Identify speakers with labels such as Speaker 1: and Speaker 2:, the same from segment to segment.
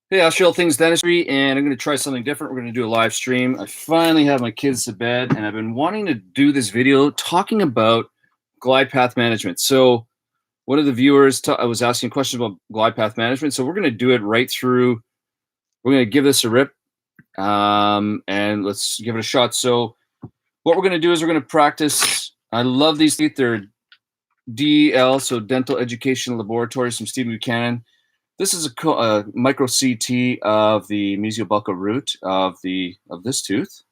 Speaker 1: Hey, All Things Dentistry, and I'm going to try something different. We're going to do a live stream. I finally have my kids to bed, and I've been wanting to do this video talking about glide path management. So one of the viewers was asking questions about glide path management, so we're going to do it right through. We're going to give this a rip, and let's give it a shot. So what we're going to do is we're going to practice. I love these teeth. They're DEL, so Dental Education Laboratories from Stephen Buchanan. This is a micro CT of the mesiobuccal root of this tooth,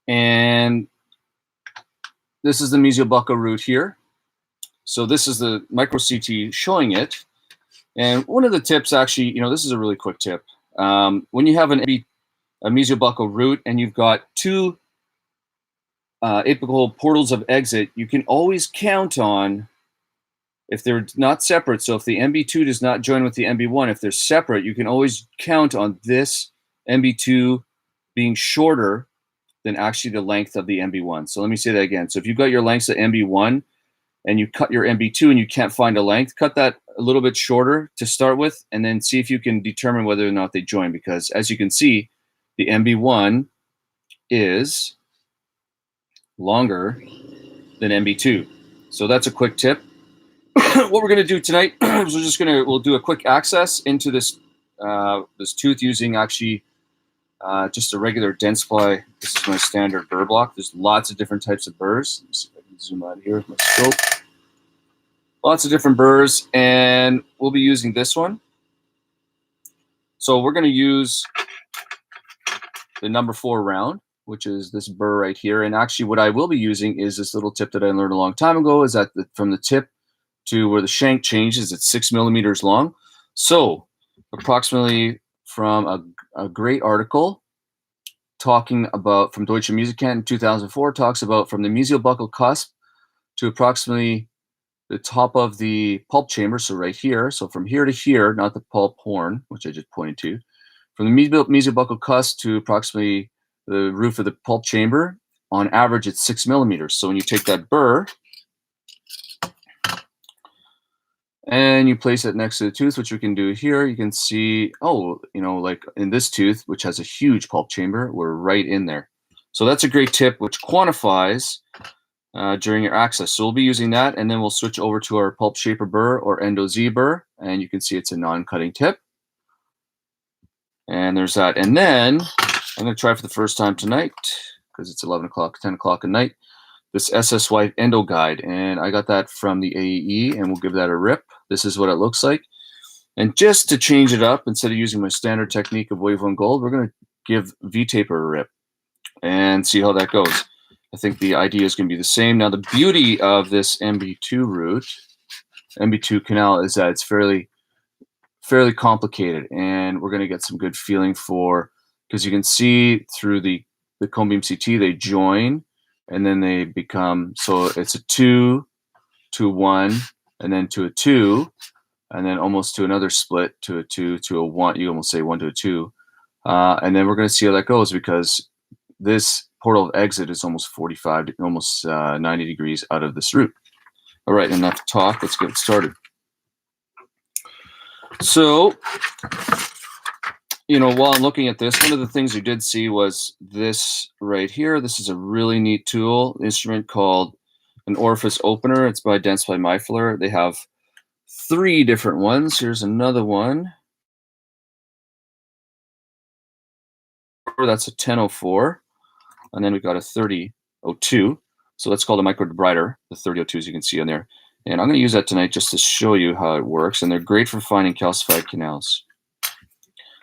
Speaker 1: and this is the mesiobuccal root here. So this is the micro CT showing it. And one of the tips, actually, this is a really quick tip. When you have a mesiobuccal root and you've got two apical portals of exit, you can always count on, if they're not separate, so if the MB2 does not join with the MB1, if they're separate, you can always count on this MB2 being shorter than actually the length of the MB1. So let me say that again. So if you've got your lengths at MB1 and you cut your MB2 and you can't find a length, cut that a little bit shorter to start with, and then see if you can determine whether or not they join, because as you can see, the MB1 is longer than MB2. So that's a quick tip. What we're going to do tonight is we'll do a quick access into this this tooth using actually just a regular Dentsply. This is my standard burr block. There's lots of different types of burrs. Let me see if I can zoom out here with my scope. Lots of different burrs, and we'll be using this one. So we're going to use the number 4 round, which is this burr right here. And actually what I will be using is this little tip that I learned a long time ago, is that from the tip to where the shank changes, it's 6 millimeters long. So approximately from a great article talking about from Deutsche Musikanten in 2004, talks about from the mesiobuccal cusp to approximately the top of the pulp chamber, so right here, so from here to here, not the pulp horn, which I just pointed to, from the mesiobuccal cusp to approximately the roof of the pulp chamber, on average it's 6 millimeters. So when you take that burr and you place it next to the tooth, which we can do here, you can see, like in this tooth, which has a huge pulp chamber, we're right in there. So that's a great tip, which quantifies during your access. So we'll be using that, and then we'll switch over to our pulp shaper burr or Endo Z burr, and you can see it's a non-cutting tip. And there's that. And then I'm going to try for the first time tonight, because it's 11 o'clock, 10 o'clock at night, this SSY Endo Guide, and I got that from the AEE, and we'll give that a rip. This is what it looks like. And just to change it up, instead of using my standard technique of Wave 1 Gold, we're going to give VTaper a rip and see how that goes. I think the idea is going to be the same. Now, the beauty of this MB2 root, MB2 canal, is that it's fairly complicated, and we're going to get some good feeling for, because you can see through the cone beam CT, they join, and then they become, so it's a 2 to 1, and then to a 2, and then almost to another split, to a 2 to a 1. You almost say 1 to a 2, and then we're going to see how that goes, because this portal of exit is almost 45, almost 90 degrees out of this root. All right, enough talk. Let's get started. So, while I'm looking at this, one of the things we did see was this right here. This is a really neat tool, instrument called an Orifice opener. It's by Dentsply Maillefer. They have 3 different ones. Here's another one. That's a 1004. And then we've got a 3002. So that's called a micro debrider, the 3002, as you can see on there. And I'm going to use that tonight just to show you how it works. And they're great for finding calcified canals.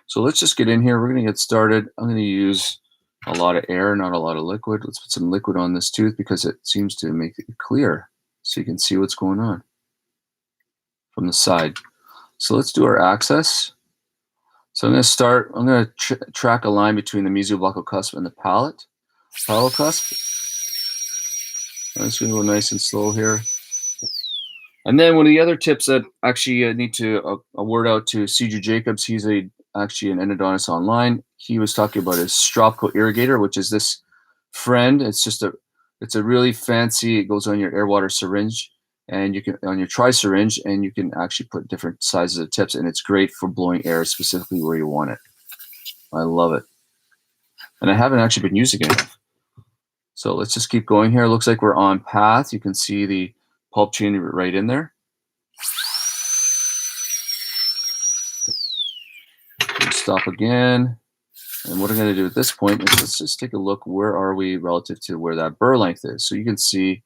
Speaker 1: So let's just get in here. We're going to get started. I'm going to use a lot of air, not a lot of liquid. Let's put some liquid on this tooth because it seems to make it clear so you can see what's going on from the side. So let's do our access. So I'm going to start. I'm going to track a line between the mesiobuccal cusp and the palatal cusp. I'm just going to go nice and slow here. And then one of the other tips that actually I need to a word out to C.J. Jacobs. He's actually an endodontist online. He was talking about his Stropko Irrigator, which is this friend. It's a really fancy, it goes on your air water syringe. and you can on your tri-syringe, and you can actually put different sizes of tips, and it's great for blowing air specifically where you want it. I love it, and I haven't actually been using it enough. So let's just keep going here. It looks like we're on path. You can see the pulp chamber right in there. Stop again. And what I'm going to do at this point is let's just take a look. Where are we relative to where that burr length is? So you can see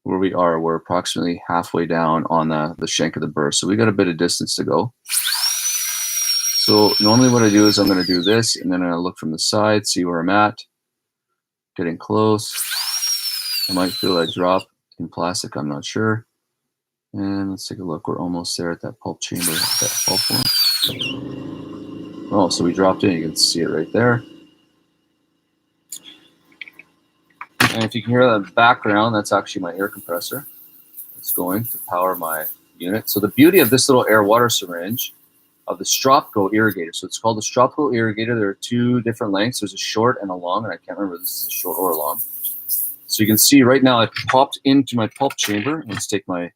Speaker 1: where we are. We're approximately halfway down on the shank of the burr. So we got a bit of distance to go. So normally what I do is I'm going to do this, and then I'm going to look from the side, see where I'm at. Getting close. I might feel that drop in plastic. I'm not sure. And let's take a look. We're almost there at that pulp chamber, that pulp one. Oh, so we dropped in. You can see it right there. And if you can hear that in the background, that's actually my air compressor. It's going to power my unit. So the beauty of this little air water syringe of the Stropko Irrigator. So it's called the Stropko Irrigator. There are two different lengths. There's a short and a long, and I can't remember if this is a short or a long. So you can see right now I popped into my pulp chamber. Let's take my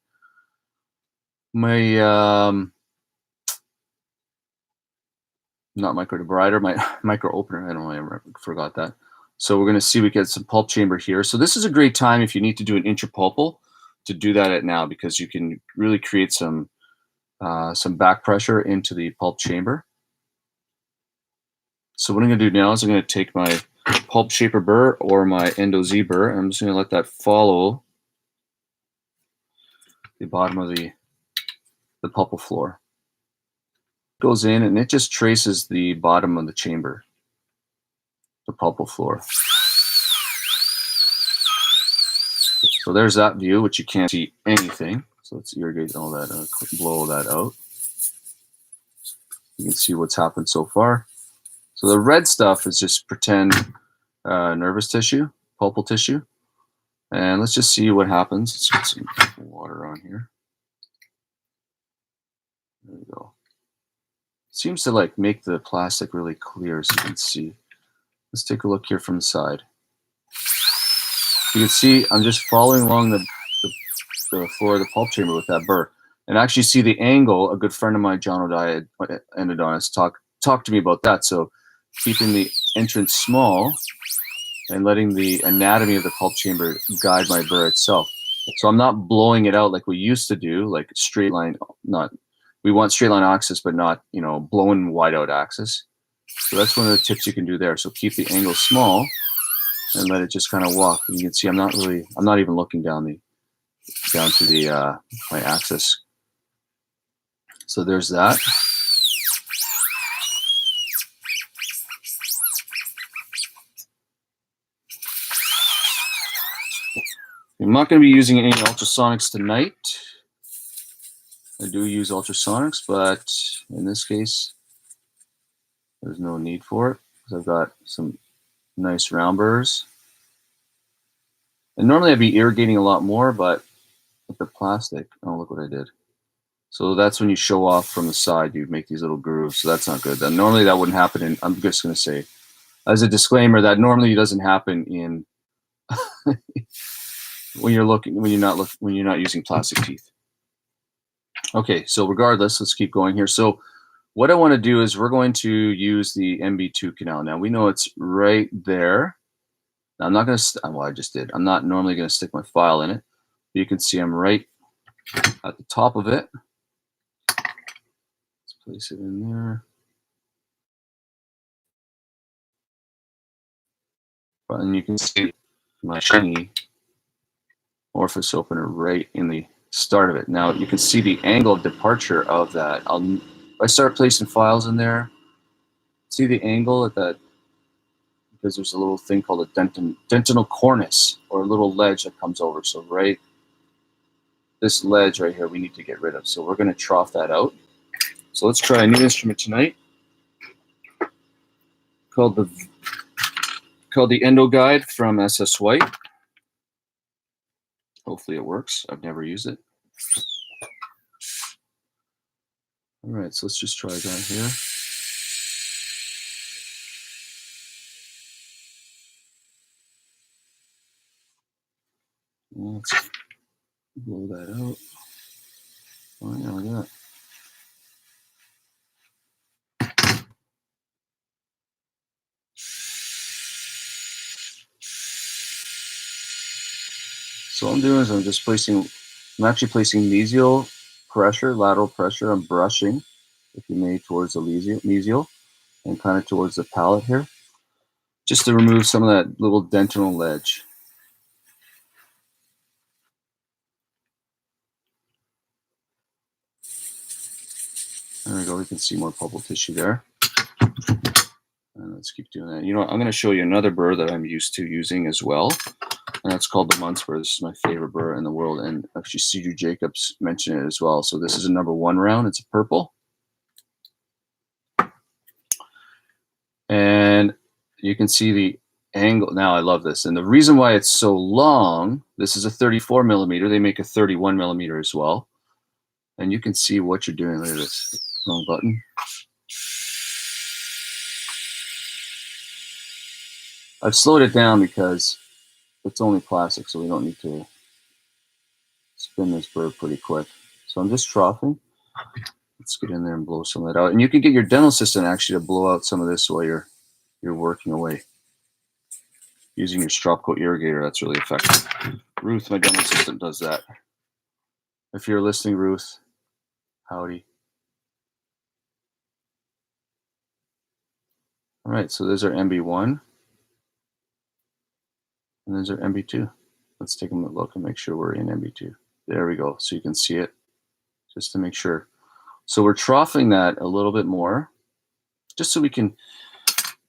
Speaker 1: not micro debrider, my micro opener. I don't know, I forgot that. So we're going to see we get some pulp chamber here. So this is a great time if you need to do an intrapulpal to do that at now, because you can really create some back pressure into the pulp chamber. So what I'm going to do now is I'm going to take my pulp shaper burr or my Endo Z burr, and I'm just going to let that follow the bottom of the pulpal floor. Goes in and it just traces the bottom of the chamber, the pulpal floor. So there's that view, which you can't see anything. So let's irrigate all that, blow that out. You can see what's happened so far. So the red stuff is just pretend nervous tissue, pulpal tissue. And let's just see what happens. Let's get some water on here. There we go. Seems to like make the plastic really clear so you can see. Let's take a look here from the side. You can see I'm just following along the floor of the pulp chamber with that burr. And actually see the angle. A good friend of mine, John O'Dea, endodontist, talked to me about that. So keeping the entrance small and letting the anatomy of the pulp chamber guide my burr itself. So I'm not blowing it out like we used to do, like straight line, we want straight line access, but not, blowing wide out access. So that's one of the tips you can do there. So keep the angle small and let it just kind of walk. And you can see I'm not even looking down to the my axis. So there's that. I'm not going to be using any ultrasonics tonight. I do use ultrasonics, but in this case, there's no need for it because I've got some nice round burrs. And normally I'd be irrigating a lot more, but with the plastic, oh, look what I did. So that's when you show off from the side, you make these little grooves. So that's not good. Normally that wouldn't happen in, I'm just going to say, as a disclaimer, that normally doesn't happen in when you're not using plastic teeth. Okay, so regardless, let's keep going here. So what I want to do is we're going to use the MB2 canal. Now we know it's right there. Now I'm not going to, well, I just did. I'm not normally going to stick my file in it. But you can see I'm right at the top of it. Let's place it in there. And you can see my shiny orifice opener right in the start of it. Now you can see the angle of departure of that. If I start placing files in there, see the angle at that, because there's a little thing called a dentinal cornice, or a little ledge that comes over. So right, this ledge right here we need to get rid of. So we're going to trough that out. So let's try a new instrument tonight called the Endo Guide from SS White. Hopefully it works. I've never used it. All right, so let's just try that here. Blow that out. Oh yeah, look at that. So what I'm doing is I'm actually placing mesial pressure, lateral pressure. I'm brushing, if you may, towards the mesial and kind of towards the palate here, just to remove some of that little dentinal ledge. There we go. We can see more pulpal tissue there. And let's keep doing that. You know what? I'm going to show you another burr that I'm used to using as well. And that's called the Munce Bur. This is my favorite burr in the world. And actually, C.J. Jacobs mentioned it as well. So this is a #1 round. It's a purple. And you can see the angle. Now, I love this. And the reason why it's so long, this is a 34 millimeter. They make a 31 millimeter as well. And you can see what you're doing. Look at this. Wrong button. I've slowed it down because it's only plastic, so we don't need to spin this burr pretty quick. So I'm just troughing. Let's get in there and blow some of that out. And you can get your dental assistant actually to blow out some of this while you're working away. Using your Stropko Irrigator, that's really effective. Ruth, my dental assistant, does that. If you're listening, Ruth, howdy. All right, so there's our MB1. And there's our MB2. Let's take a look and make sure we're in MB2. There we go. So you can see it just to make sure. So we're troughing that a little bit more just so we can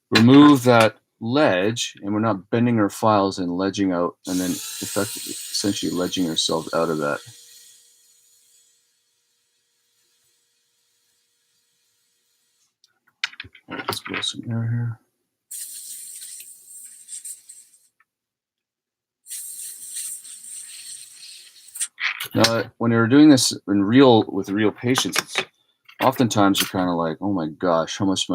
Speaker 1: remove that ledge and we're not bending our files and ledging out and then essentially ledging ourselves out of that. All right, let's blow some air here. Now, when you're doing this with real patients, it's oftentimes you're kind of like, oh my gosh, how much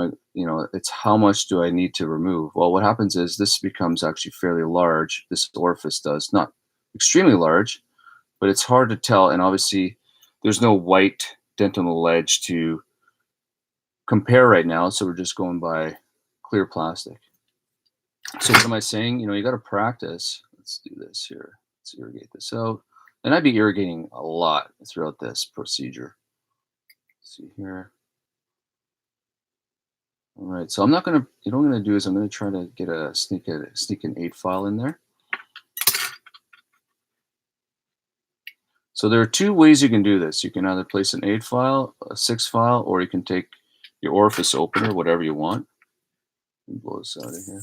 Speaker 1: it's how much do I need to remove? Well, what happens is this becomes actually fairly large. This orifice does, not extremely large, but it's hard to tell. And obviously there's no white dental ledge to compare right now. So we're just going by clear plastic. So what am I saying? You got to practice. Let's do this here. Let's irrigate this out. And I'd be irrigating a lot throughout this procedure. Let's see here. All right, so I'm not going to, what I'm going to do is I'm going to try to get sneak an 8 file in there. So there are 2 ways you can do this. You can either place an 8 file, a 6 file, or you can take your orifice opener, whatever you want. And blow this out of here.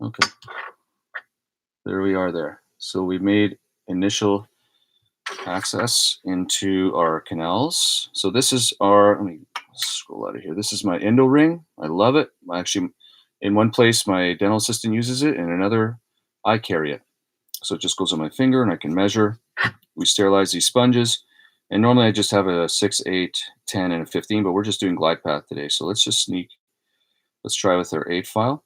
Speaker 1: Okay, there we are there. So we made initial access into our canals. So this is let me scroll out of here. This is my Endo Ring. I love it. Actually, in one place, my dental assistant uses it, and another, I carry it. So it just goes on my finger, and I can measure. We sterilize these sponges, and normally I just have a 6, 8, 10, and a 15, but we're just doing glidepath today. So let's try with our 8 file.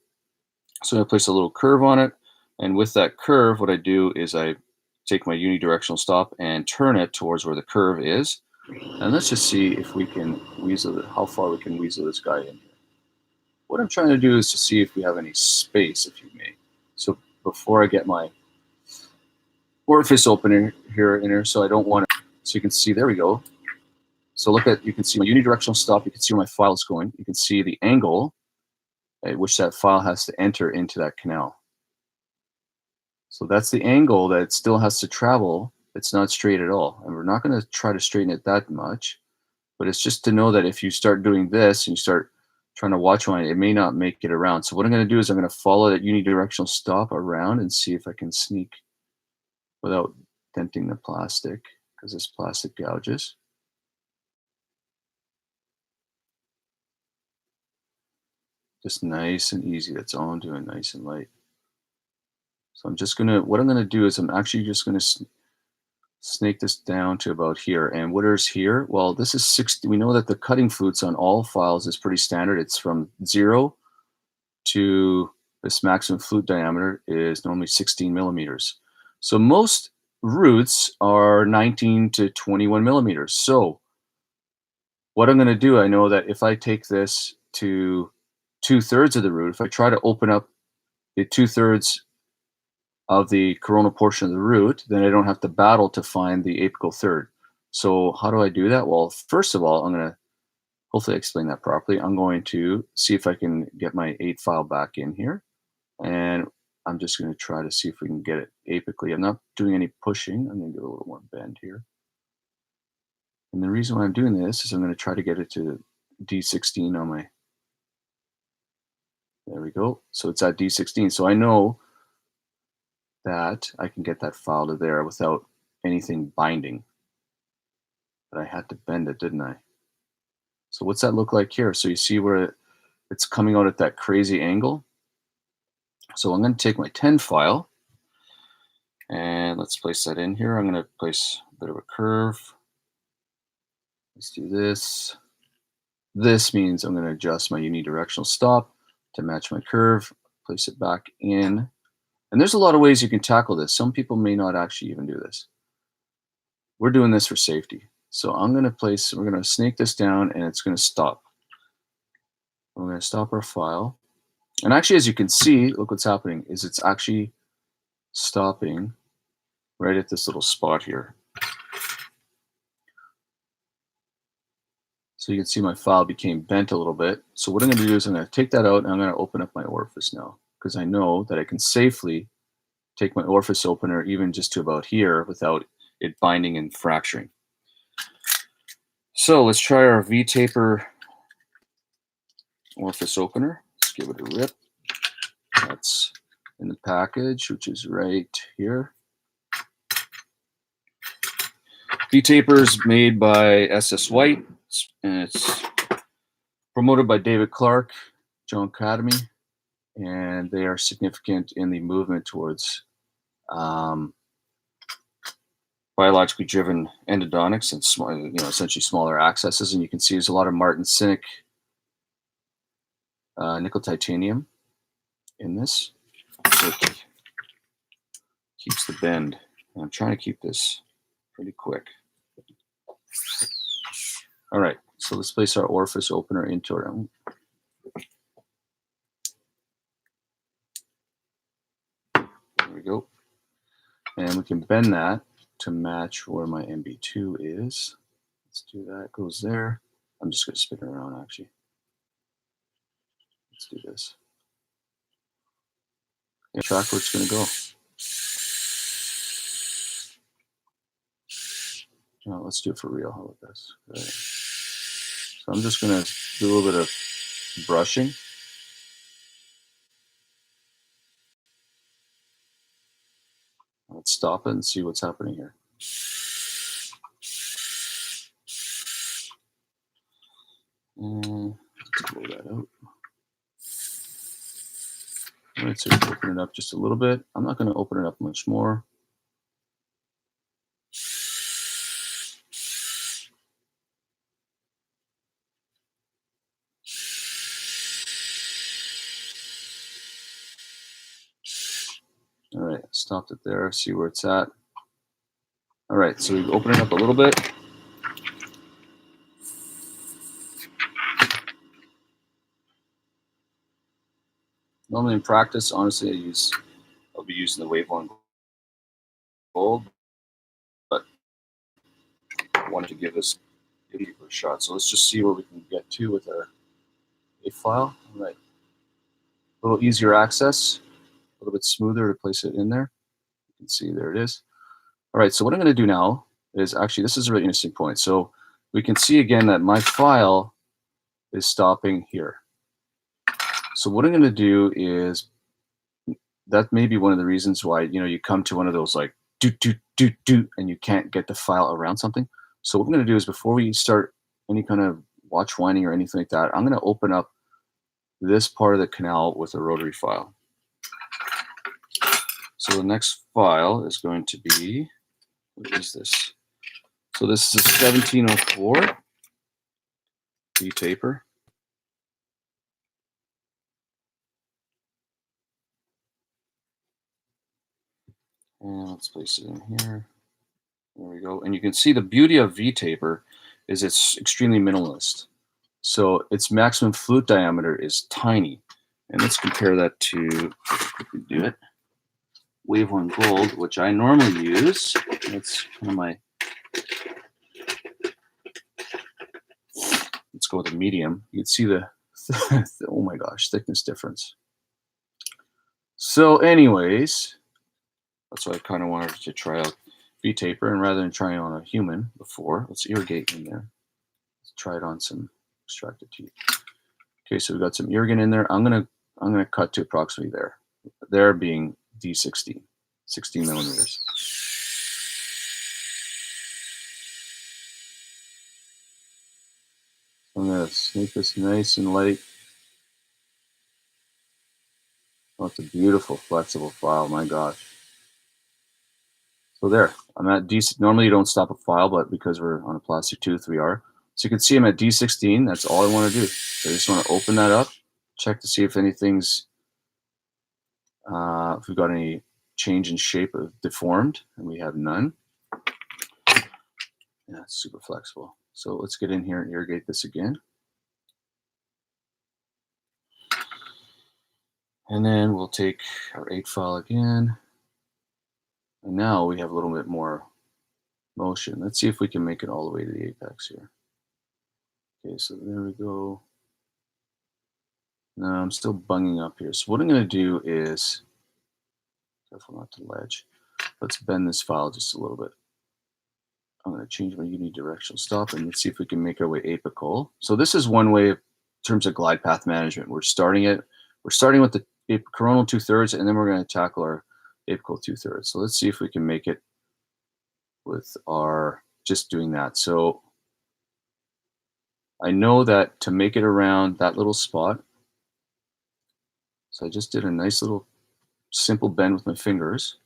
Speaker 1: So I place a little curve on it, and with that curve, what I do is I take my unidirectional stop and turn it towards where the curve is. And let's just see if we can how far we can weasel this guy in here. What I'm trying to do is to see if we have any space, if you may. So before I get my orifice opening here in here, so I don't want to, so you can see, there we go. So you can see my unidirectional stop, you can see where my file is going. You can see the angle at which that file has to enter into that canal. So that's the angle that it still has to travel. It's not straight at all. And we're not going to try to straighten it that much, but it's just to know that if you start doing this and you start trying to watch one, it may not make it around. So what I'm going to do is I'm going to follow that unidirectional stop around and see if I can sneak without denting the plastic, because this plastic gouges. Just nice and easy. That's all I'm doing, nice and light. So I'm just what I'm gonna do is I'm actually just gonna snake this down to about here. And what is here? Well, this is 60. We know that the cutting flutes on all files is pretty standard. It's from 0 to this maximum flute diameter is normally 16 millimeters. So most roots are 19 to 21 millimeters. So what I'm going to do, I know that if I take this to 2/3 of the root, if I try to open up the 2/3 of the coronal portion of the root, then I don't have to battle to find the apical third. So how do I do that? Well, first of all, I'm going to hopefully explain that properly. I'm going to see if I can get my 8 file back in here. And I'm just going to try to see if we can get it apically. I'm not doing any pushing. I'm going to do a little more bend here. And the reason why I'm doing this is I'm going to try to get it to D16 on my, there we go. So it's at D16. So I know that I can get that file to there without anything binding. But I had to bend it, didn't I? So what's that look like here? So you see where it's coming out at that crazy angle? So I'm going to take my 10 file and let's place that in here. I'm going to place a bit of a curve. Let's do this. This means I'm going to adjust my unidirectional stop to match my curve, place it back in. And there's a lot of ways you can tackle this. Some people may not actually even do this. We're doing this for safety. So I'm going to place, we're going to snake this down and it's going to stop. We're going to stop our file. And actually, as you can see, look what's happening is it's actually stopping right at this little spot here. So you can see my file became bent a little bit. So what I'm going to do is I'm going to take that out and I'm going to open up my orifice now, because I know that I can safely take my orifice opener even just to about here without it binding and fracturing. So let's try our VTaper orifice opener. Let's give it a rip. That's in the package, which is right here. VTaper is made by SS White, and it's promoted by David Clark, John Academy, and they are significant in the movement towards biologically driven endodontics and small, essentially smaller accesses. And you can see there's a lot of martensinic nickel titanium in this. So it keeps the bend. And I'm trying to keep this pretty quick. All right, so let's place our orifice opener into it. There we go. And we can bend that to match where my MB2 is. Let's do that. It goes there. I'm just going to spin it around, actually. Let's do this. Yeah, track where it's going to go. Now, let's do it for real. How about this? Right. So I'm just going to do a little bit of brushing. Let's stop it and see what's happening here. And let's blow that out. All right, so open it up just a little bit. I'm not going to open it up much more. All right, stopped it there, see where it's at. All right, so we open it up a little bit. Normally in practice, honestly, I'll be using the Waveform Gold, but I wanted to give this a deeper shot. So let's just see where we can get to with our A file. All right, a little easier access, a little bit smoother to place it in there. You can see there it is. All right, so what I'm going to do now is actually, this is a really interesting point. So we can see again that my file is stopping here. So what I'm going to do is, that may be one of the reasons why, you come to one of those like do, and you can't get the file around something. So what I'm going to do is, before we start any kind of watch winding or anything like that, I'm going to open up this part of the canal with a rotary file. So the next file is going to be, What is this? So this is a 1704 VTaper. And let's place it in here. There we go. And you can see the beauty of VTaper is it's extremely minimalist. So its maximum fluid diameter is tiny. And let's compare that to, do it, Wave 1 Gold, which I normally use. That's kind of my, let's go with a medium. You can see the, oh my gosh, thickness difference. So anyways, that's why I kind of wanted to try out VTaper, and rather than trying it on a human before, let's irrigate in there. Let's try it on some extracted teeth. Okay, so we've got some irrigant in there. I'm gonna cut to approximately there. There being D16, 16 millimeters. I'm gonna make this nice and light. Oh, it's a beautiful, flexible file. My gosh. So there, I'm at D. Normally you don't stop a file, but because we're on a plastic tooth, we are. So you can see I'm at D16. That's all I want to do. So I just want to open that up, check to see if anything's, if we've got any change in shape of deformed, and we have none. Yeah, it's super flexible. So let's get in here and irrigate this again. And then we'll take our 8 file again. And now we have a little bit more motion. Let's see if we can make it all the way to the apex here. Okay, so there we go. No, I'm still bunging up here. So what I'm going to do is, careful not to ledge. Let's bend this file just a little bit. I'm going to change my unidirectional stop, and let's see if we can make our way apical. So this is one way in terms of glide path management. We're starting with the coronal 2/3, and then we're going to tackle our apical 2/3. So let's see if we can make it with our just doing that. So I know that to make it around that little spot, so I just did a nice little simple bend with my fingers.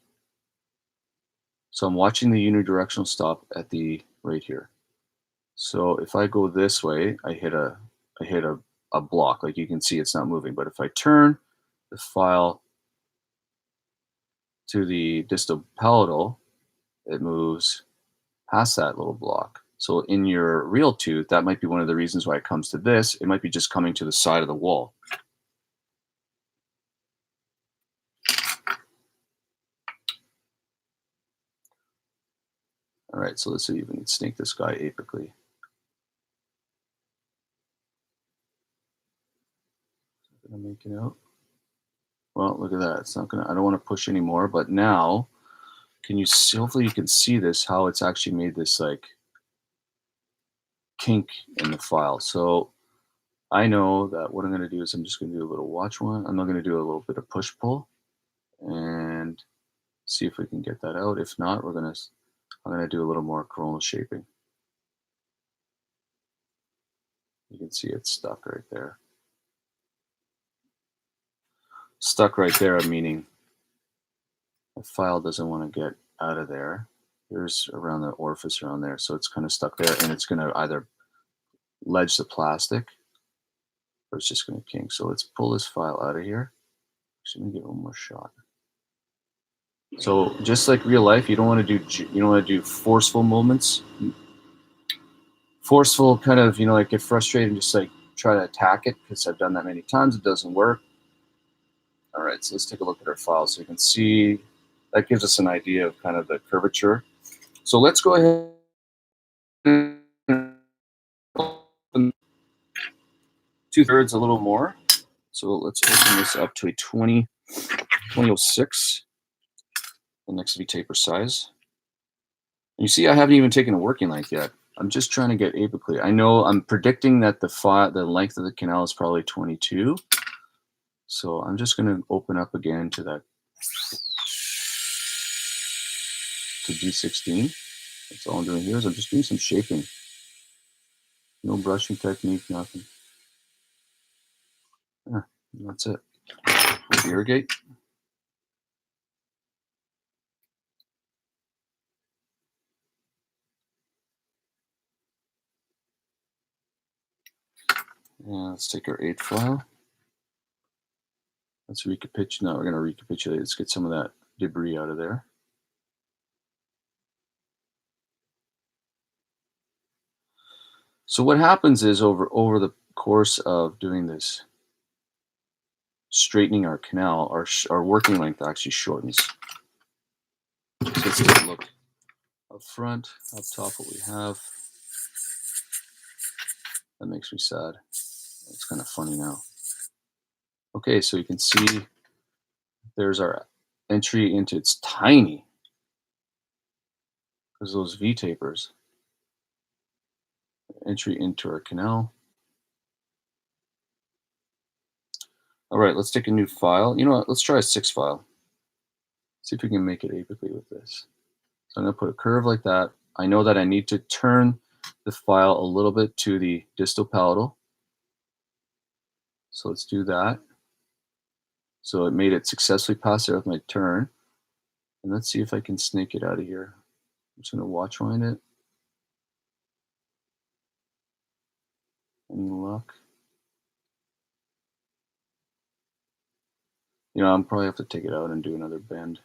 Speaker 1: So I'm watching the unidirectional stop at the right here. So if I go this way, I hit a block. Like you can see, it's not moving. But if I turn the file to the distal palatal, it moves past that little block. So in your real tooth, that might be one of the reasons why it comes to this. It might be just coming to the side of the wall. All right, so let's see if we can snake this guy apically. Is it gonna make it out? Well, look at that. It's not gonna. I don't want to push anymore. But now, can you see? Hopefully, you can see this. How it's actually made this like kink in the file. So I know that what I'm going to do is I'm just going to do a little watch one. I'm not going to do a little bit of push pull and see if we can get that out. If not, I'm going to do a little more coronal shaping. You can see it's stuck right there. Stuck right there, meaning the file doesn't want to get out of there. Here's around the orifice around there. So it's kind of stuck there, and it's going to either ledge the plastic or it's just going to kink. So let's pull this file out of here. Actually, let me give it one more shot. So just like real life, you don't want to do forceful movements. Forceful kind of, like get frustrated and just like try to attack it, because I've done that many times. It doesn't work. All right, so let's take a look at our file so you can see. That gives us an idea of kind of the curvature. So let's go ahead and open 2/3 a little more. So let's open this up to a 2006, the next VTaper size. And you see, I haven't even taken a working length yet. I'm just trying to get apically. I know I'm predicting that the length of the canal is probably 22. So I'm just going to open up again to that, to D16. That's all I'm doing here is I'm just doing some shaping. No brushing technique, nothing. Yeah, that's it. We'll irrigate. And let's take our 8th file. Let's recapitulate. No, we're going to recapitulate. Let's get some of that debris out of there. So what happens is over the course of doing this, straightening our canal, our working length actually shortens. So let's take a look up front, up top, what we have. That makes me sad. It's kind of funny now. Okay, so you can see there's our entry into, it's tiny because those VTapers. Entry into our canal. All right, let's take a new file. You know what? Let's try a 6 file. See if we can make it apically with this. So I'm going to put a curve like that. I know that I need to turn the file a little bit to the distal palatal. So let's do that. So it made it successfully pass there with my turn. And let's see if I can snake it out of here. I'm just going to watch wind it. Any luck? You know, I'll probably have to take it out and do another bend.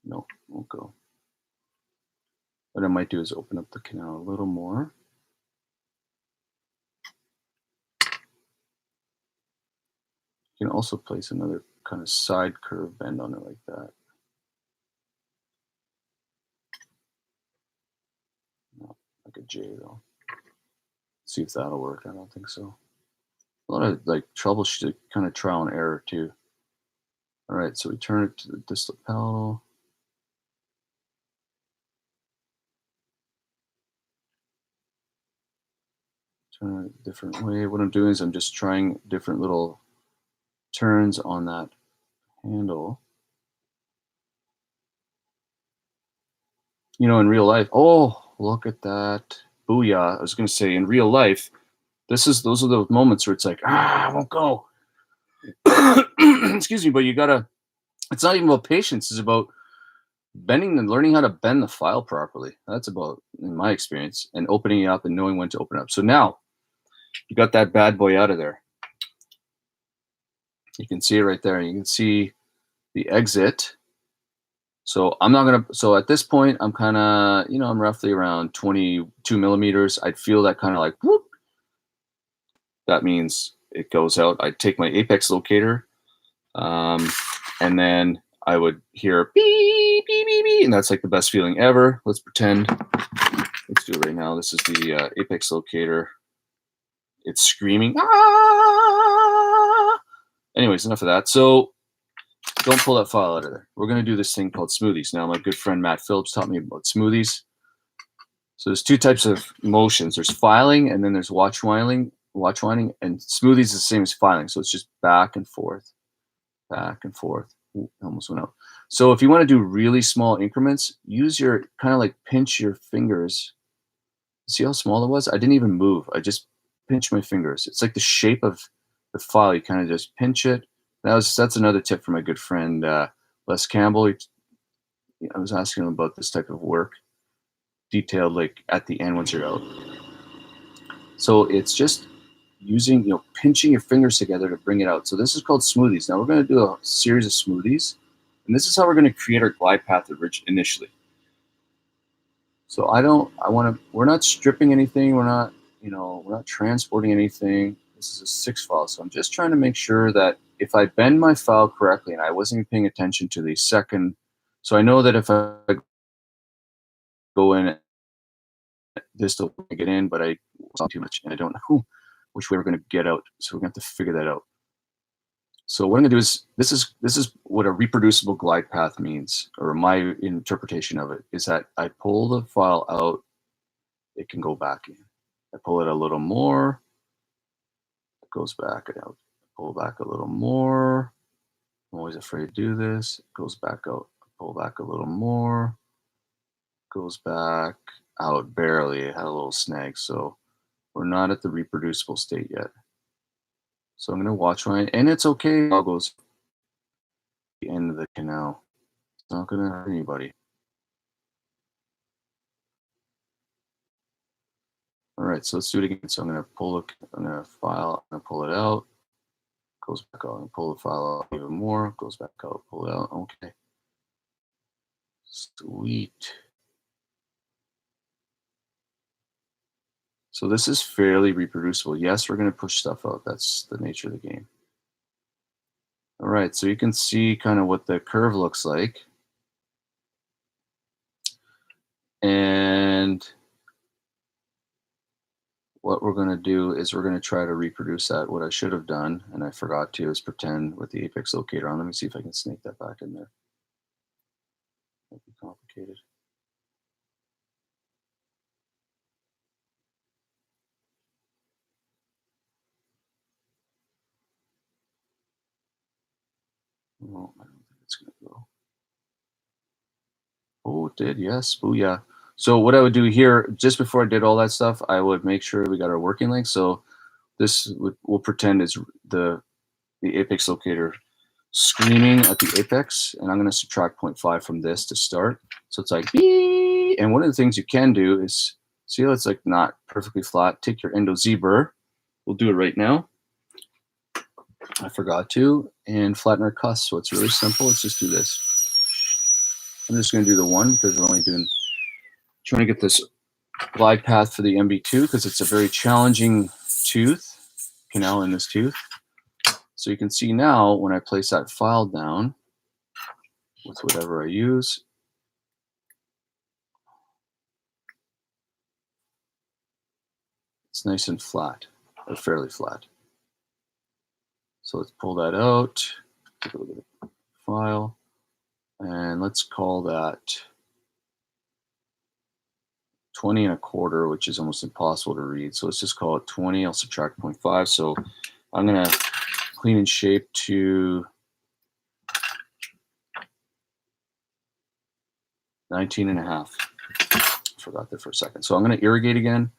Speaker 1: No, won't go. What I might do is open up the canal a little more. You can also place another kind of side curve bend on it like that. No, like a J though. See if that'll work. I don't think so. A lot of like troubleshooting, kind of trial and error too. All right, so we turn it to the distal palatal. Turn it a different way. What I'm doing is I'm just trying different little turns on that handle. You know, in real life, oh, look at that. Booyah. I was going to say, in real life, those are the moments where it's like, I won't go. Excuse me, but you gotta, it's not even about patience, it's about bending and learning how to bend the file properly. That's about, in my experience, and opening it up and knowing when to open it up. So now you got that bad boy out of there. You can see it right there. You can see the exit. So I'm not gonna, so at this point, I'm kind of, you know, I'm roughly around 22 millimeters. I'd feel that kind of like, whoop. That means it goes out. I'd take my apex locator, and then I would hear beep, beep, beep, beep, and that's like the best feeling ever. Let's pretend, let's do it right now. This is the apex locator. It's screaming. Ah! Anyways, enough of that. So don't pull that file out of there. We're going to do this thing called smoothies. Now, my good friend Matt Phillips taught me about smoothies. So there's 2 types of motions. There's filing, and then there's watch winding. And smoothies is the same as filing. So it's just back and forth, back and forth. Ooh, almost went out. So if you want to do really small increments, use your kind of like pinch your fingers. See how small it was? I didn't even move. I just pinched my fingers. It's like the shape of the file. You kind of just pinch it. That's another tip from my good friend Les Campbell. I was asking him about this type of work, detailed like at the end once you're out. So it's just using, you know, pinching your fingers together to bring it out. So this is called smoothies. Now we're going to do a series of smoothies, and this is how we're going to create our glide path initially. So we're not stripping anything. We're not, you know, we're not transporting anything. This is a 6 file. So I'm just trying to make sure that if I bend my file correctly, and I wasn't even paying attention to the second, so I know that if I go in, this will get in, but I saw too much, and I don't know which way we're going to get out. So we're going to have to figure that out. So what I'm going to do is, this is what a reproducible glide path means, or my interpretation of it is that I pull the file out, it can go back in. I pull it a little more, it goes back out. Pull back a little more. I'm always afraid to do this. It goes back out. Pull back a little more. Goes back out barely. It had a little snag, so we're not at the reproducible state yet. So I'm going to watch mine, and it's okay. It all goes to the end of the canal. It's not going to hurt anybody. All right, so let's do it again. So I'm going to file, I'm going to pull it out, goes back out, and pull the file out even more, goes back out, pull it out. Okay. Sweet. So this is fairly reproducible. Yes, we're going to push stuff out. That's the nature of the game. All right, so you can see kind of what the curve looks like. And what we're going to do is we're going to try to reproduce that. What I should have done, and I forgot to, is pretend with the apex locator on. Let me see if I can snake that back in there. Might be complicated. Oh, I don't think it's going to go. Oh, it did. Yes. Booyah. So what I would do here, just before I did all that stuff, I would make sure we got our working length. So this we'll pretend is the apex locator screaming at the apex, and I'm going to subtract 0.5 from this to start. So it's like, bee! And one of the things you can do is, see how it's like not perfectly flat? Take your Endo Bur. We'll do it right now. I forgot to. And flatten our cusp. So it's really simple. Let's just do this. I'm just going to do the one because we're only trying to get this glide path for the MB2 because it's a very challenging canal in this tooth. So you can see now when I place that file down with whatever I use, it's nice and flat, or fairly flat. So let's pull that out, take a look at the file, and let's call that 20 1/4, which is almost impossible to read. So let's just call it 20. I'll subtract 0.5. So I'm going to clean and shape to 19 1/2. Forgot that for a second. So I'm going to irrigate again.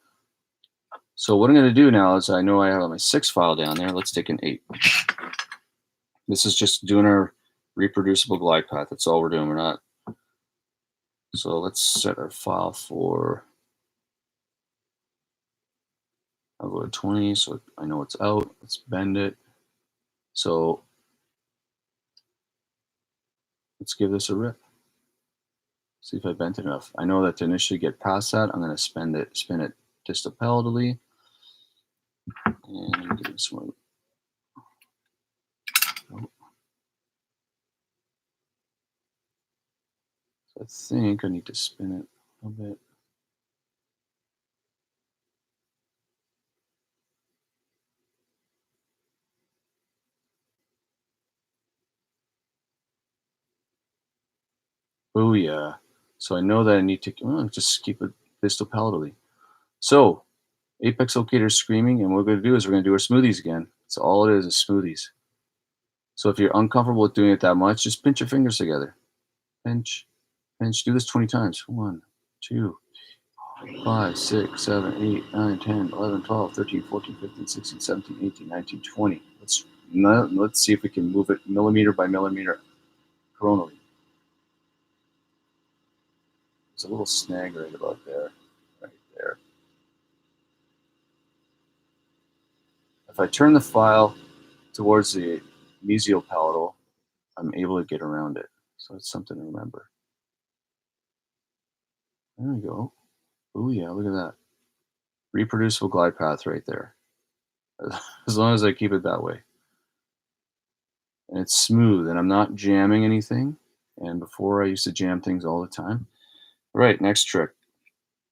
Speaker 1: So what I'm going to do now is I know I have my 6 file down there. Let's take an 8. This is just doing our reproducible glide path. That's all we're doing. We're not. So let's set our file for, I'll go to 20 so I know it's out. Let's bend it. So let's give this a rip. See if I bent it enough. I know that to initially get past that, I'm going to spin it distal palatally. And give this one. Oh. So I think I need to spin it a little bit. Oh yeah. So I know that I need to just keep it distal palatally. So apex locator is screaming, and what we're going to do is we're going to do our smoothies again. That's all it is smoothies. So if you're uncomfortable with doing it that much, just pinch your fingers together. Pinch, pinch. Do this 20 times. 1, 2, 5, 6, 7, 8, 9, 10, 11, 12, 13, 14, 15, 16, 17, 18, 19, 20. Let's see if we can move it millimeter by millimeter coronally. There's a little snag right about there. Right there. If I turn the file towards the mesial palatal, I'm able to get around it. So it's something to remember. There we go. Oh yeah, look at that. Reproducible glide path right there. As long as I keep it that way. And it's smooth and I'm not jamming anything. And before I used to jam things all the time. All right, next trick.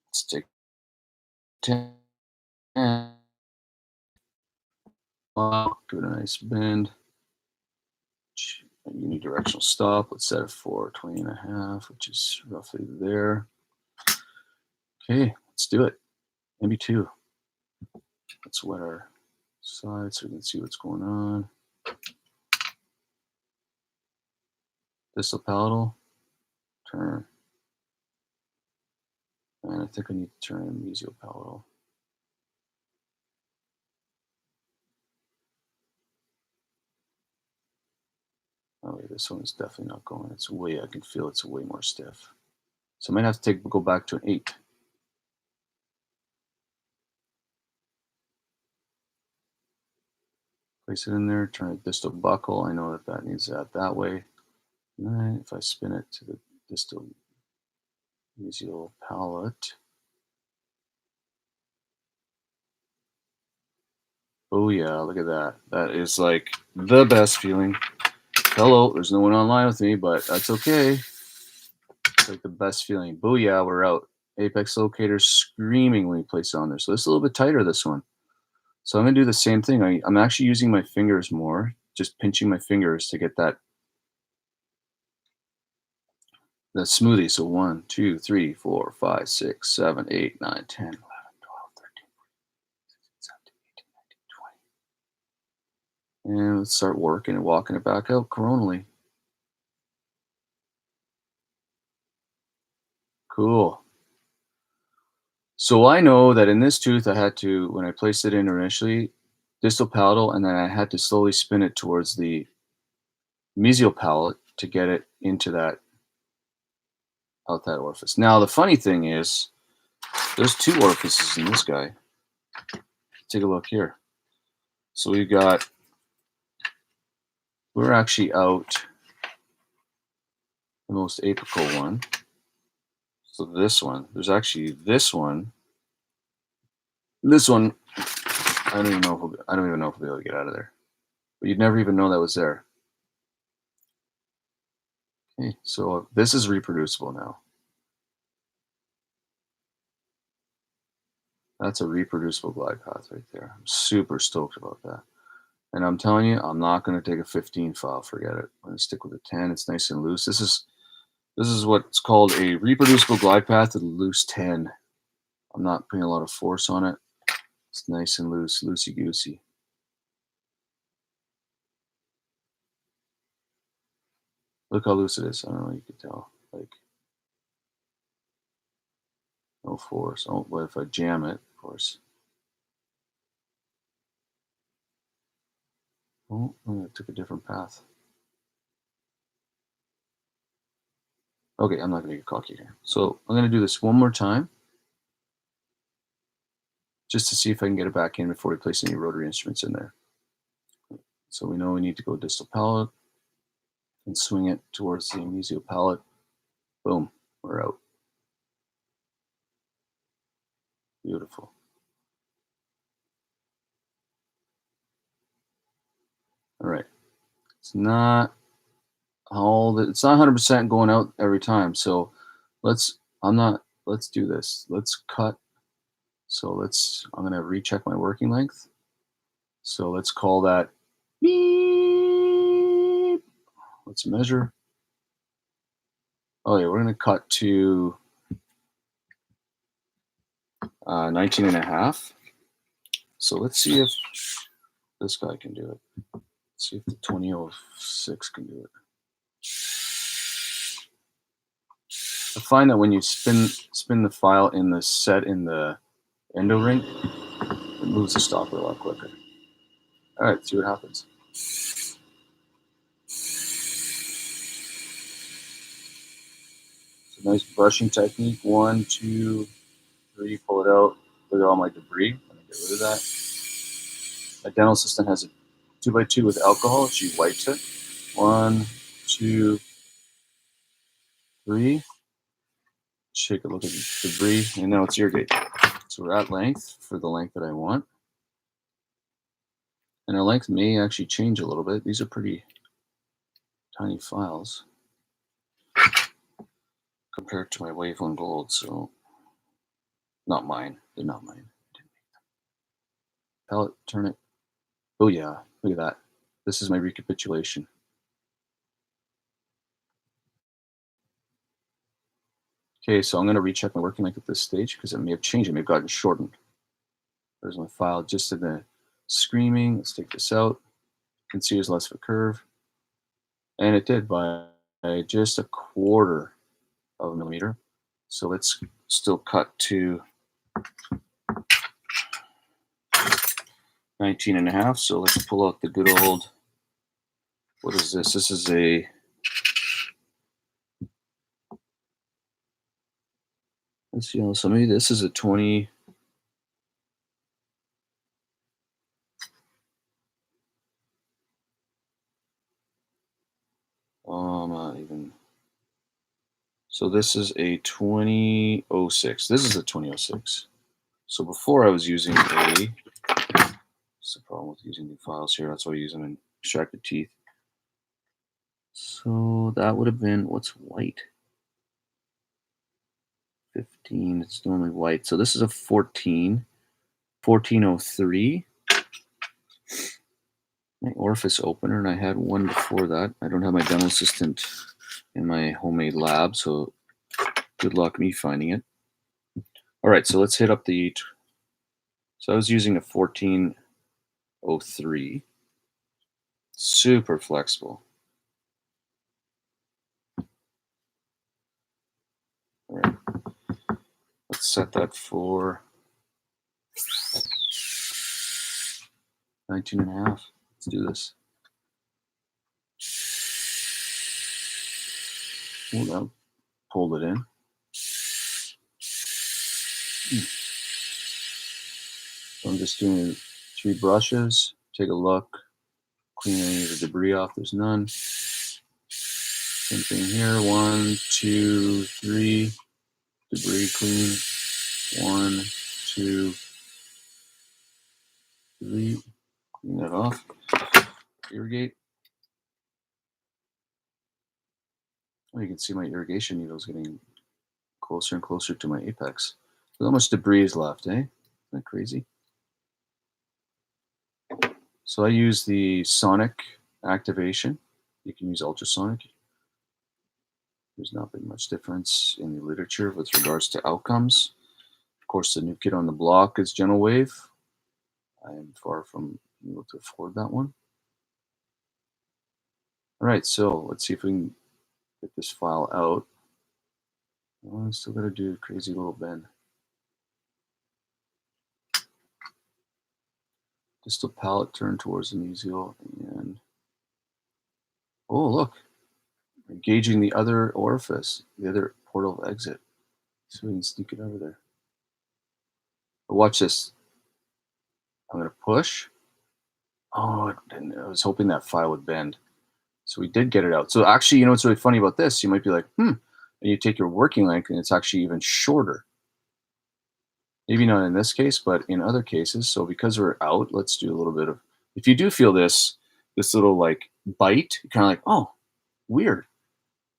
Speaker 1: Let's take 10. Give it a nice bend. Unidirectional stop. Let's set it for 20 1/2, which is roughly there. Okay, let's do it. MB2. Let's wet our side so we can see what's going on. Distal palatal. Turn. And I think I need to turn mesial palatal. Oh wait, this one is definitely not going. It's way, I can feel it's way more stiff. So I might have to go back to an 8. Place it in there, turn it distal buccal. I know that that needs that way. And then if I spin it to the distal mesial palate. Oh yeah, look at that. That is like the best feeling. Hello, there's no one online with me, but that's okay. It's like the best feeling. Booyah, we're out. Apex locator screaming when you place it on there. So this is a little bit tighter, this one. So I'm going to do the same thing. I'm actually using my fingers more, just pinching my fingers to get that smoothie. So 1, 2, 3, 4, 5, 6, 7, 8, 9, 10, 11, 12, 13, 14, 15, 16, 17, 18, 19, 20. And let's start working and walking it back out coronally. Cool. So I know that in this tooth, I had to, when I placed it in initially, distal palatal, and then I had to slowly spin it towards the mesial palate to get it into that, out that orifice. Now, the funny thing is, there's 2 orifices in this guy. Take a look here. So we're actually out the most apical one. So this one, there's actually this one. This one, I don't even know if we'll be able to get out of there. But you'd never even know that was there. Okay, so this is reproducible now. That's a reproducible glide path right there. I'm super stoked about that. And I'm telling you, I'm not going to take a 15 file. Forget it. I'm going to stick with a 10. It's nice and loose. This is what's called a reproducible glide path with a loose 10. I'm not putting a lot of force on it. It's nice and loose, loosey-goosey. Look how loose it is. I don't know if you can tell. Like, no force. Oh, but if I jam it, of course. Oh, it took a different path. Okay, I'm not going to get cocky here. So I'm going to do this one more time, just to see if I can get it back in before we place any rotary instruments in there. So we know we need to go distal palate and swing it towards the mesial palate. Boom, we're out. Beautiful. All right. It's not 100% going out every time. So let's do this. Let's cut. So I'm going to recheck my working length. So let's call that beep. Let's measure. Oh yeah, we're going to cut to 19 and a half. So let's see if this guy can do it. Let's see if the 2006 can do it. I find that when you spin the file in the set in the Endo Ring, it moves the stopper a lot quicker. All right, see what happens. It's a nice brushing technique. 1, 2, 3, pull it out. Look at all my debris. Let me get rid of that. My dental assistant has a 2x2 with alcohol. She wipes it. 1, 2, 3. Take a look at the debris, and now it's irrigated. So we're at length for the length that I want. And our length may actually change a little bit. These are pretty tiny files compared to my Wave 1 Gold, so not mine. They're not mine. Palette, turn it. Oh yeah, look at that. This is my recapitulation. Okay, so I'm going to recheck my working length at this stage because it may have changed. It may have gotten shortened. There's my file just in the screaming. Let's take this out. You can see there's less of a curve. And it did by just 1/4 of a millimeter. So let's still cut to 19 and a half. So let's pull out the good old, what is this? This is a, let's see how some of this is a 20. comma, even. So this is a 2006. This is a 2006. So before I was using a, it's the problem with using the files here. That's why I use them in extracted teeth. So that would have been, what's white? 15, it's normally white. So this is a 1403. My Orifice opener, and I had one before that. I don't have my dental assistant in my homemade lab, so good luck me finding it. All right, so let's hit up the, so I was using a 1403. Super flexible. All right, let's set that for 19.5. Let's do this. Oh, that pulled it in. So I'm just doing 3 brushes. Take a look. Clean any of the debris off. There's none. Same thing here. 1, 2, 3. Debris clean. 1, 2, 3. Clean that off. Irrigate. Oh, you can see my irrigation needles getting closer and closer to my apex. Look how much debris is left, eh? Isn't that crazy? So I use the sonic activation. You can use ultrasonic. There's not been much difference in the literature with regards to outcomes. Of course, the new kid on the block is Gentle Wave. I am far from being able to afford that one. All right, so let's see if we can get this file out. Oh, I still got to do a crazy little bend. Distal palate turn towards the mesial, and oh, look, engaging the other orifice, the other portal of exit, so we can sneak it out of there. But watch this. I'm going to push. Oh, I was hoping that file would bend. So we did get it out. So actually, you know what's really funny about this? You might be like, and you take your working length and it's actually even shorter. Maybe not in this case, but in other cases. So because we're out, let's do a little bit of, if you do feel this little like bite, you're kind of like, oh, weird.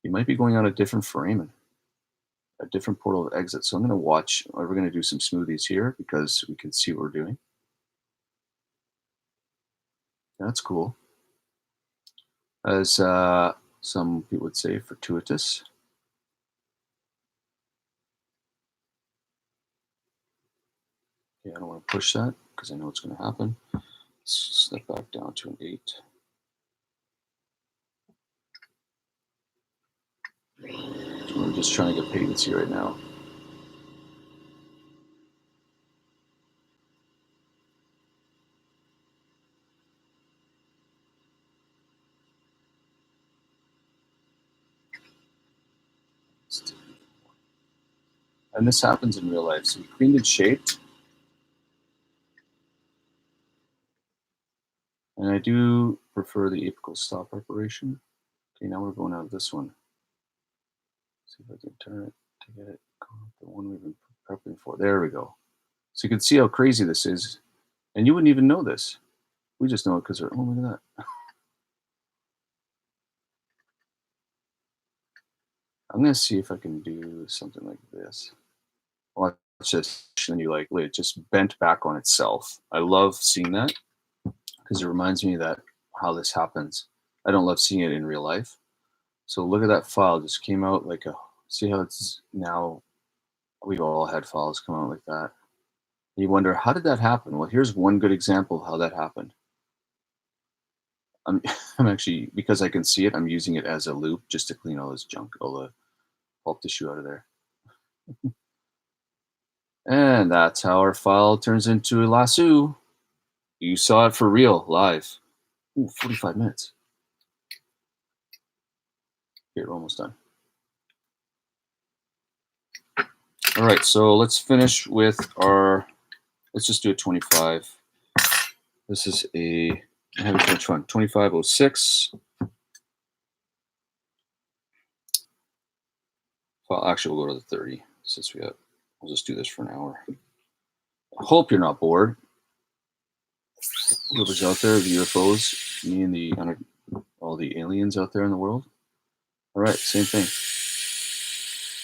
Speaker 1: You might be going on a different foramen, a different portal of exit. So I'm going to watch, we're going to do some smoothies here because we can see what we're doing. That's cool. As some people would say, fortuitous. Okay, I don't want to push that because I know it's going to happen. Let's step back down to an 8. I'm just trying to get patency right now. And this happens in real life. So we cleaned and shaped. And I do prefer the apical stop preparation. Okay, now we're going out of this one. Let's see if I can turn it to get it the one we've been prepping for. There we go. So you can see how crazy this is. And you wouldn't even know this. We just know it because we're, oh, look at that. I'm going to see if I can do something like this. Watch this, and you like, it just bent back on itself. I love seeing that because it reminds me that how this happens. I don't love seeing it in real life. So look at that file, just came out like a, see how it's now, we've all had files come out like that. You wonder, how did that happen? Well, here's one good example of how that happened. I'm actually, because I can see it, I'm using it as a loop just to clean all this junk, all the pulp tissue out of there. And that's how our file turns into a lasso. You saw it for real, live. Ooh, 45 minutes. Okay, we're almost done. All right, so let's finish with our, let's just do a 25. This is a, I haven't which one, 2506. Well, actually, we'll go to the 30 since we'll just do this for an hour. I hope you're not bored. Whoever's out there, the UFOs, me and all the aliens out there in the world. All right, same thing.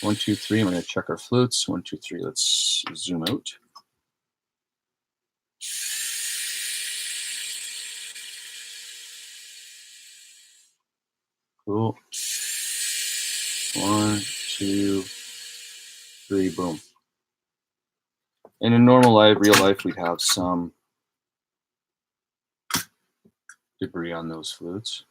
Speaker 1: 1, 2, 3. I'm going to check our flutes. 1, 2, 3. Let's zoom out. Cool. 1, 2, 3. Boom. And in normal life, real life, we'd have some debris on those flutes.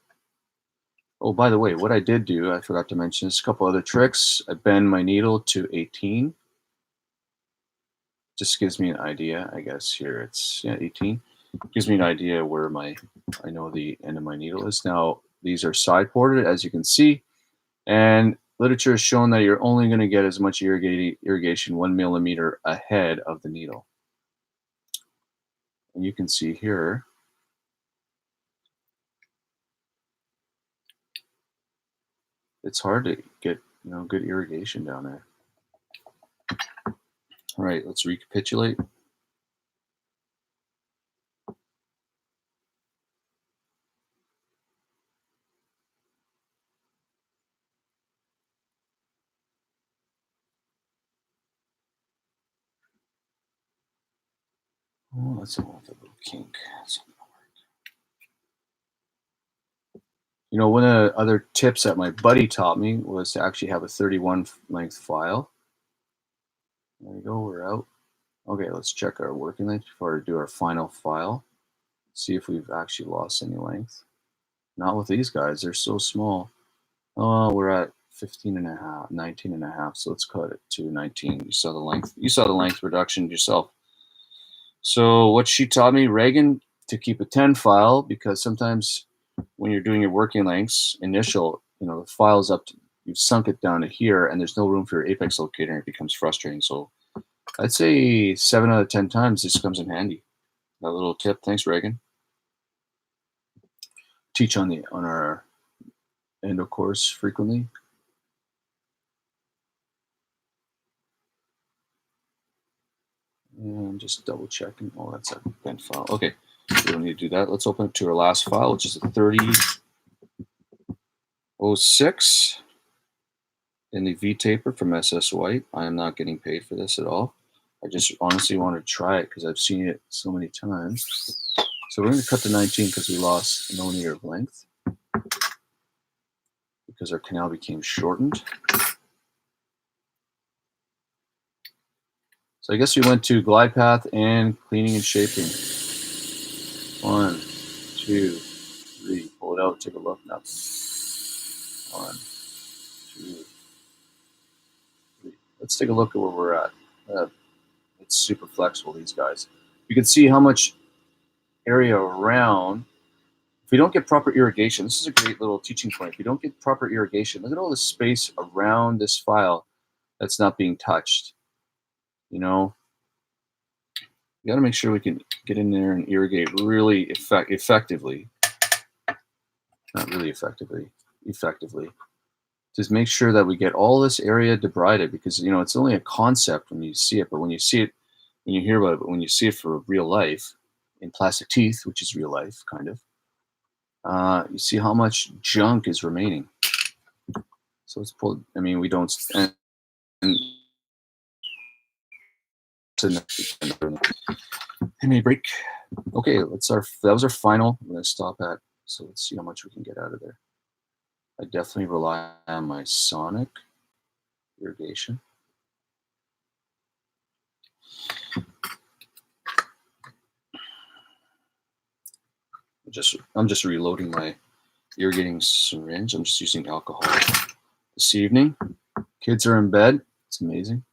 Speaker 1: Oh, by the way, what I did do, I forgot to mention, is a couple other tricks. I bend my needle to 18. Just gives me an idea, I guess. Here it's 18. Gives me an idea where I know the end of my needle is. Now, these are side ported, as you can see. And literature has shown that you're only going to get as much irrigation 1 millimeter ahead of the needle. And you can see here, it's hard to get good irrigation down there. All right, let's recapitulate. Oh, that's a little kink. That's not gonna work. You know, one of the other tips that my buddy taught me was to actually have a 31 length file. There we go, we're out. Okay, let's check our working length before we do our final file. See if we've actually lost any length. Not with these guys, they're so small. Oh, we're at 15 and a half, 19 and a half. So let's cut it to 19. You saw the length reduction yourself. So what she taught me, Reagan, to keep a 10 file, because sometimes when you're doing your working lengths, the file's up to, you've sunk it down to here and there's no room for your apex locator and it becomes frustrating. So I'd say 7 out of 10 times this comes in handy. That little tip. Thanks, Reagan. Teach on our endo course frequently. And just double checking. Oh, that's a bent file. Okay, we don't need to do that. Let's open it to our last file, which is a 3006 in the VTaper from SS White. I am not getting paid for this at all. I just honestly wanted to try it because I've seen it so many times. So we're going to cut to 19 because we lost a millimeter of length because our canal became shortened. So I guess we went to glide path and cleaning and shaping. 1, 2, 3. Pull it out. Take a look. Nothing. 1, 2, 3. Let's take a look at where we're at. It's super flexible, these guys. You can see how much area around. If we don't get proper irrigation, this is a great little teaching point. If you don't get proper irrigation, look at all the space around this file that's not being touched. You know, you got to make sure we can get in there and irrigate really effectively. Not really effectively. Just make sure that we get all this area debrided, because it's only a concept when you see it, but when you see it, when you hear about it, but when you see it for real life in plastic teeth, which is real life kind of, you see how much junk is remaining. So let's pull. I mean, we don't. And may break. Okay, that was our final. I'm gonna stop at. So let's see how much we can get out of there. I definitely rely on my sonic irrigation. I'm just reloading my irrigating syringe. I'm just using alcohol this evening. Kids are in bed. It's amazing.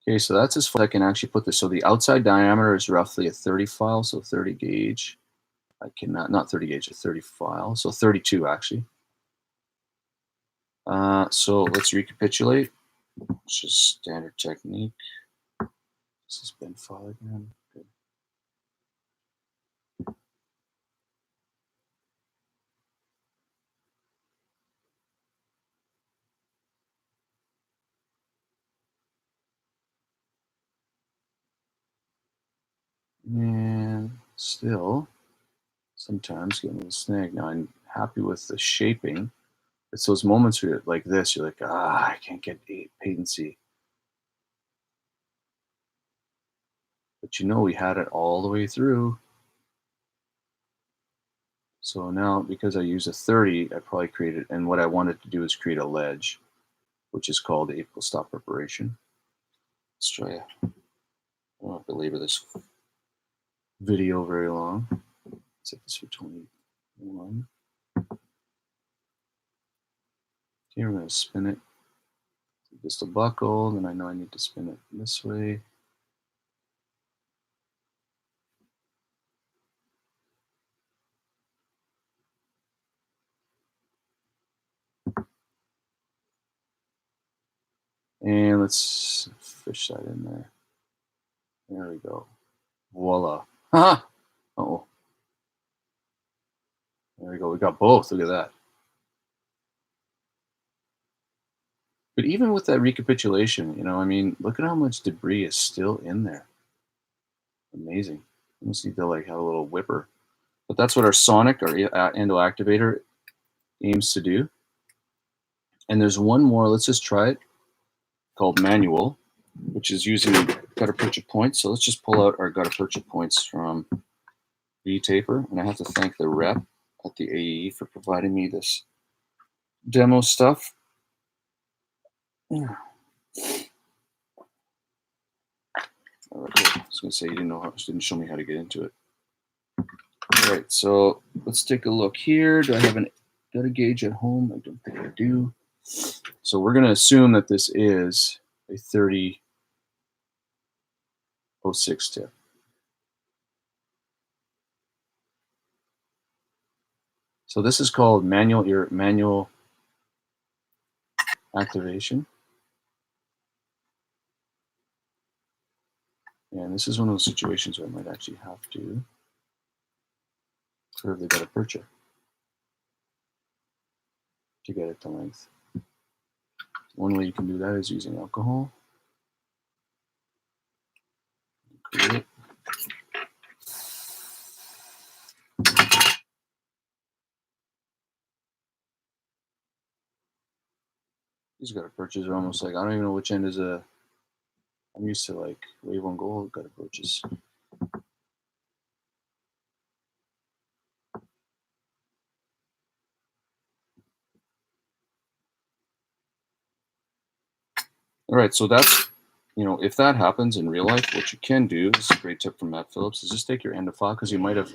Speaker 1: Okay, so that's as far as I can actually put this. So the outside diameter is roughly a 30 file, so 30 gauge. I cannot, not 30 gauge, a 30 file, so 32 actually. So let's recapitulate. It's just standard technique. This has been file again. Good. And still, sometimes getting a little snag. Now I'm happy with the shaping. It's those moments where you're like this, you're like, I can't get patency. But you know we had it all the way through. So now, because I use a 30, I probably created, and what I wanted to do is create a ledge, which is called the apical stop preparation. Let's try it. I won't belabor this video very long. Set this for 21. Okay, we're going to spin it. Just a buckle, then I know I need to spin it this way. And let's fish that in there. There we go. Voila. Uh oh. There we go. We got both. Look at that. But even with that recapitulation, you know, I mean, look at how much debris is still in there. Amazing. You just need to like have a little whipper. But that's what our sonic or endo activator aims to do. And there's one more. Let's just try it, called manual, which is using gutta percha points. So let's just pull out our gutta percha points from VTaper. And I have to thank the rep at the AE for providing me this demo stuff. Yeah. All right, I was going to say you didn't show me how to get into it. All right, so let's take a look here. Do I have an gutta gauge at home? I don't think I do. So we're going to assume that this is a 3006 tip. So this is called manual activation. And this is one of those situations where I might actually have to curve the gutta percha to get it to length. One way you can do that is using alcohol. Create it. These gutta perchas are almost like, I don't even know which end is a, I'm used to like wave on gold gutta perchas. All right, so that's, you know, if that happens in real life, what you can do, this is a great tip from Matt Phillips, is just take your end of file, because you might have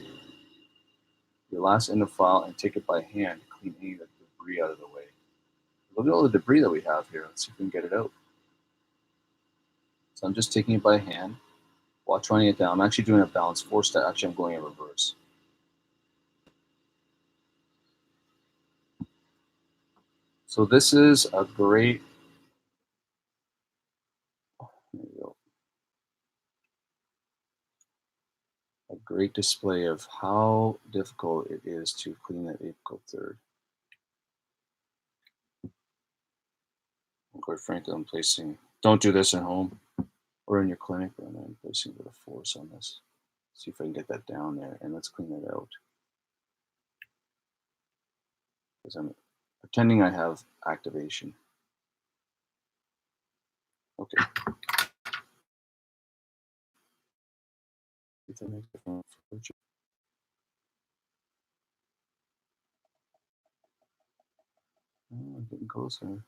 Speaker 1: your last end of file, and take it by hand to clean any of the debris out of the way. Look at all the debris that we have here. Let's see if we can get it out. So I'm just taking it by hand while running it down. I'm actually doing a balance 4-step. Actually, I'm going in reverse. So this is a great, there you go, a great display of how difficult it is to clean that apical third. And quite frankly, I'm placing, don't do this at home or in your clinic, but I'm placing a bit of force on this. See if I can get that down there, and let's clean it out. Because I'm pretending I have activation. Okay. Oh, I'm getting closer.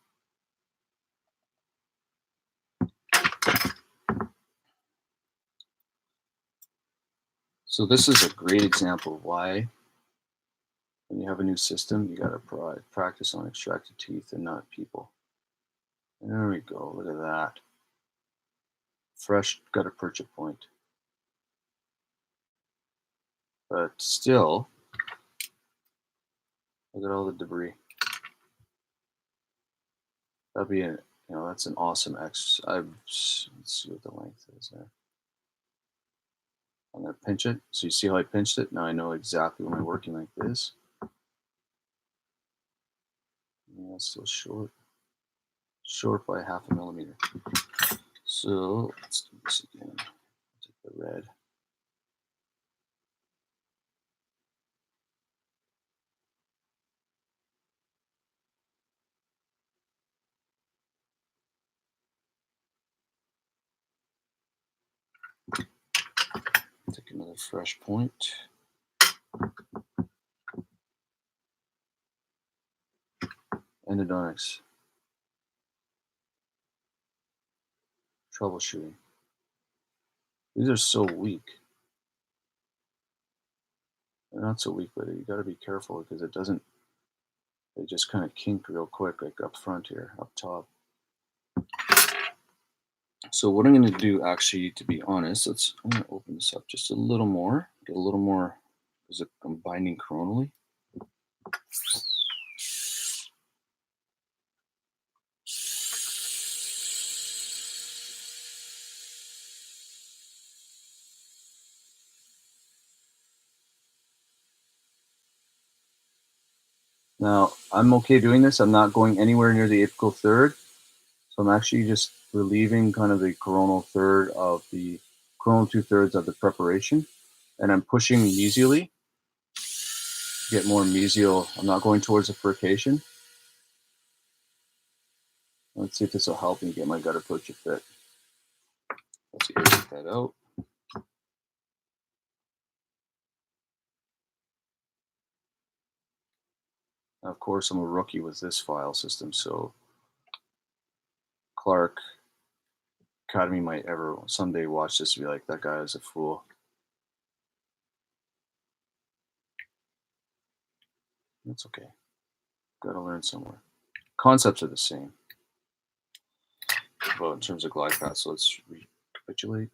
Speaker 1: So this is a great example of why when you have a new system, you gotta practice on extracted teeth and not people. There we go, look at that. Fresh gutta percha point. But still, look at all the debris. That'd be a, you know, that's an awesome exercise. Let's see what the length is there. I'm gonna pinch it. So you see how I pinched it? Now I know exactly when I'm working like this. Yeah, it's still short. Short by 0.5 millimeter. So let's do this again. Take the red. A fresh point. Endodontics. Troubleshooting. These are so weak. They're not so weak, but you got to be careful because it doesn't. They just kind of kink real quick, like up front here, up top. So what I'm going to do, actually, to be honest, I'm going to open this up just a little more, get a little more, because I'm binding coronally. Now, I'm okay doing this. I'm not going anywhere near the apical third. So I'm actually just relieving kind of the coronal third of the coronal 2/3 of the preparation. And I'm pushing mesially to get more mesial. I'm not going towards the furcation. Let's see if this will help me get my gut approach to fit. Let's irrigate that out. Now, of course, I'm a rookie with this file system, so Clark Academy might ever someday watch this and be like, that guy is a fool. That's okay. Gotta learn somewhere. Concepts are the same. Well, in terms of glide path, so let's recapitulate.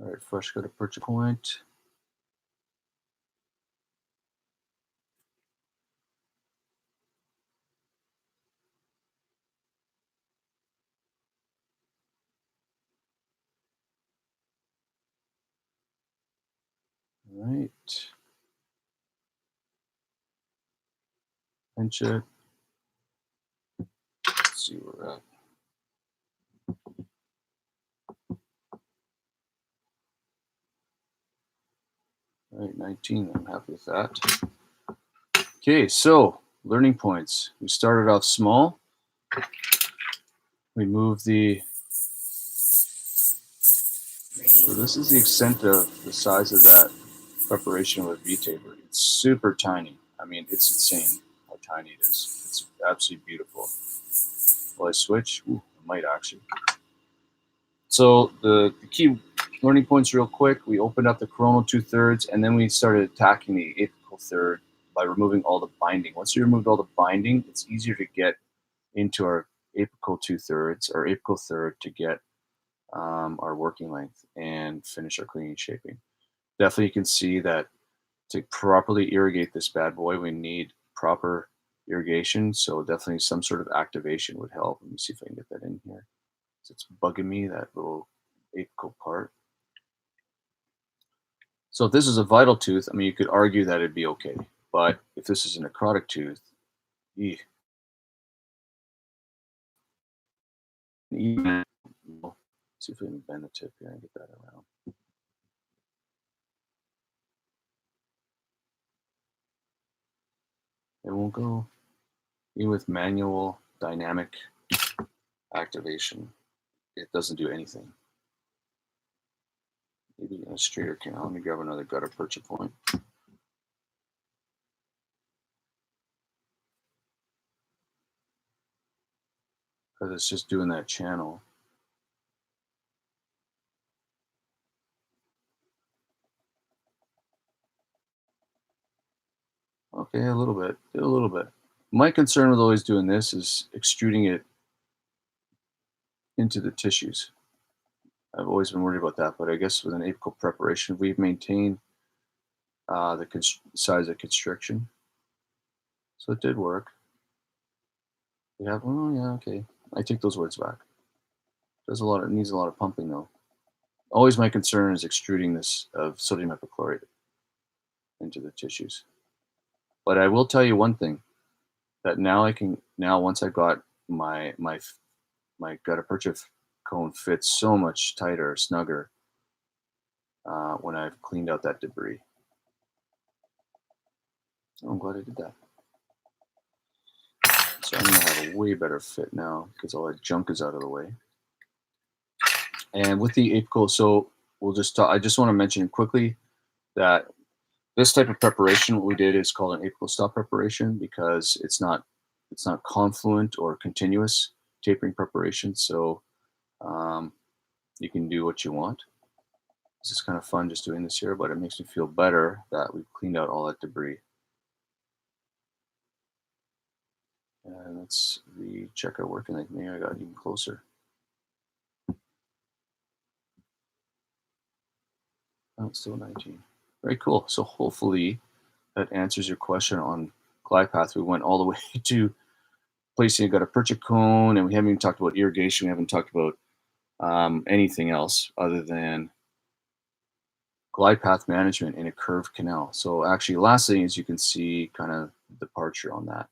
Speaker 1: All right, fresh gut approach point. All right. Pinch it. Let's see where we're at. All right, 19. I'm happy with that. Okay, so learning points. We started off small. We moved the. So this is the extent of the size of that preparation with VTaper. It's super tiny. I mean, it's insane how tiny it is. It's absolutely beautiful. Will I switch? Ooh, I might actually. So the key learning points real quick. We opened up the coronal 2/3 and then we started attacking the apical third by removing all the binding. Once we removed all the binding, it's easier to get into our apical 2/3 or apical third to get our working length and finish our cleaning shaping. Definitely you can see that to properly irrigate this bad boy, we need proper irrigation. So definitely some sort of activation would help. Let me see if I can get that in here. It's bugging me, that little apical part. So if this is a vital tooth, I mean, you could argue that it'd be okay. But if this is a necrotic tooth, see if we can bend the tip here and get that around. It won't go. Even with manual dynamic activation, it doesn't do anything. Maybe a straighter canal. Let me grab another gut approach point. Because it's just doing that channel. Okay, a little bit, a little bit. My concern with always doing this is extruding it into the tissues. I've always been worried about that, but I guess with an apical preparation, we've maintained the size of constriction. So it did work. We have, oh yeah, okay. I take those words back. Does a lot. It needs a lot of pumping though. Always my concern is extruding this of sodium hypochlorite into the tissues. But I will tell you one thing. that now I can, now once I've got my gutta percha cone fits so much tighter, snugger when I've cleaned out that debris. Oh, I'm glad I did that. So I'm gonna have a way better fit now because all that junk is out of the way. And with the apical, so we'll just talk, I just want to mention quickly that this type of preparation, what we did is called an apical stop preparation because it's not confluent or continuous tapering preparation. So you can do what you want. This is kind of fun just doing this here, but it makes me feel better that we've cleaned out all that debris. And let's recheck our work, and I think maybe I got even closer. Oh, it's still 19. Very cool. So hopefully that answers your question on glide path. We went all the way to placing a gutta percha cone, and we haven't even talked about irrigation. We haven't talked about anything else other than glide path management in a curved canal. So actually, last thing is you can see kind of departure on that.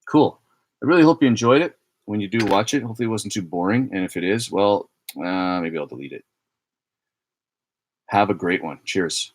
Speaker 1: Cool. I really hope you enjoyed it. When you do watch it, hopefully it wasn't too boring. And if it is, well, maybe I'll delete it. Have a great one. Cheers.